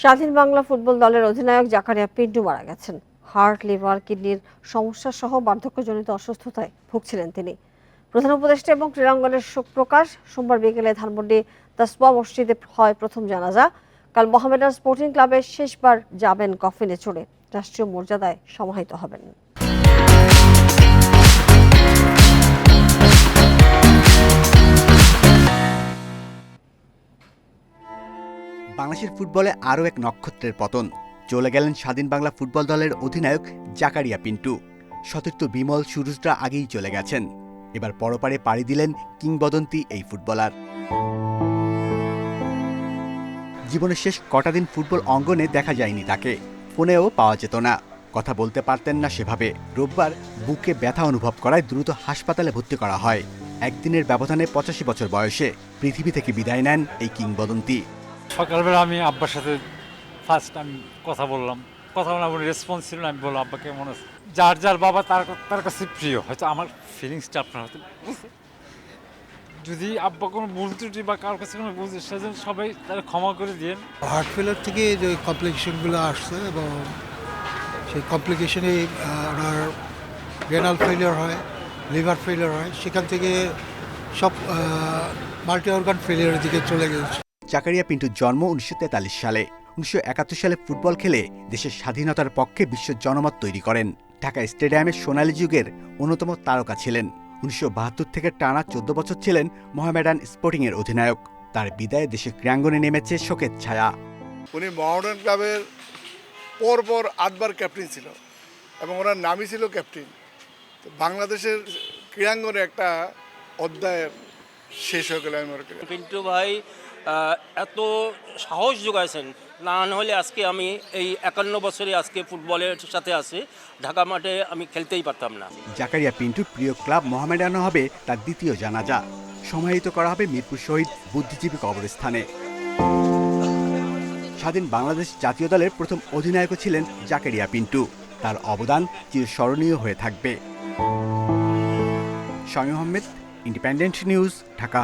স্বাধীন বাংলা ফুটবল দলের অধিনায়ক জাকারিয়া পিন্টু মারা গেছেন। হার্ট, লিভার, কিডনির সমস্যা সহ বার্ধক্যজনিত অসুস্থতায় ভুগছিলেন তিনি। প্রধান উপদেষ্টা এবং ক্রীড়াঙ্গনের শোক প্রকাশ। সোমবার বিকেলে ধানমন্ডি তাসওয়া মসজিদে হয় প্রথম জানাজা। কাল মোহামেডান স্পোর্টিং ক্লাবে শেষবার যাবেন কফিনে চড়ে। রাষ্ট্রীয় মর্যাদায় সমাহিত হবেন। বাংলাদেশের ফুটবলে আরও এক নক্ষত্রের পতন। চলে গেলেন স্বাধীন বাংলা ফুটবল দলের অধিনায়ক জাকারিয়া পিন্টু। সতীর্থ বিমল সুরুজরা আগেই চলে গেছেন। এবার পরপারে পাড়ি দিলেন কিংবদন্তি এই ফুটবলার। জীবনের শেষ কটা দিন ফুটবল অঙ্গনে দেখা যায়নি তাকে। ফোনেও পাওয়া যেত না, কথা বলতে পারতেন না সেভাবে। রোববার বুকে ব্যথা অনুভব করায় দ্রুত হাসপাতালে ভর্তি করা হয়। একদিনের ব্যবধানে 85 বছর বয়সে পৃথিবী থেকে বিদায় নেন এই কিংবদন্তি। সকালবেলা আমি আব্বার সাথে ফার্স্ট আমি কথা বললাম, উনি রেসপন্স ছিল না। আমি বললাম আব্বা কেমন আছে। যার যার বাবা তার কাছে প্রিয়। হয়তো আমার ফিলিংসটা আপনার হয়তো যদি আব্বা কোনো ভুল ত্রুটি বা কারোর কাছে কোনো বুঝে, সেজন্য সবাই তারা ক্ষমা করে দিয়েন। হার্ট ফেলার থেকে যে কমপ্লিকেশনগুলো আসছে এবং সেই কমপ্লিকেশনে ওনার রেনাল ফেলিয়ার হয়, লিভার ফেলিয়ার হয়, সেখান থেকে সব মাল্টি অর্গান ফেলিয়ারের দিকে চলে গেছে। জাকারিয়া পিন্টুর জন্ম 1943 সালে। 1971 সালে ফুটবল খেলে দেশের স্বাধীনতার পক্ষে বিশ্ব জনমত তৈরি করেন। ঢাকা স্টেডিয়ামের সোনালী যুগের অন্যতম তারকা ছিলেন। 1972 থেকে টানা 14 বছর ছিলেন মোহামেডান স্পোর্টিংয়ের অধিনায়ক। তার বিদায়ে দেশের ক্রীড়াঙ্গনে নেমেছে শোকের ছায়া। উনি মোহামেডান ক্লাবের পরপর 8বার ক্যাপ্টেন ছিল এবং ওনার নামই ছিল ক্যাপ্টেন। তো বাংলাদেশের ক্রীড়াঙ্গনে একটা অধ্যায় শেষ হয়ে গেল। আমি মনে করি পিন্টু ভাই এত সাহস যোগাইছেন, না হলে আজকে আমি এই 51 বছরে আজকে ফুটবলের সাথে আছি, ঢাকা মাঠে আমি খেলতেই পারতাম না। জাকারিয়া পিন্টুর প্রিয় ক্লাব মোহামেডানও হবে তার দ্বিতীয় জানাজা। সমাহিত করা হবে মিরপুর শহীদ বুদ্ধিজীবী কবরস্থানে। স্বাধীন বাংলাদেশ জাতীয় দলের প্রথম অধিনায়কও ছিলেন জাকারিয়া পিন্টু। তার অবদান চিরস্মরণীয় হয়ে থাকবে। Shamim Ahmed, independent news, Dhaka.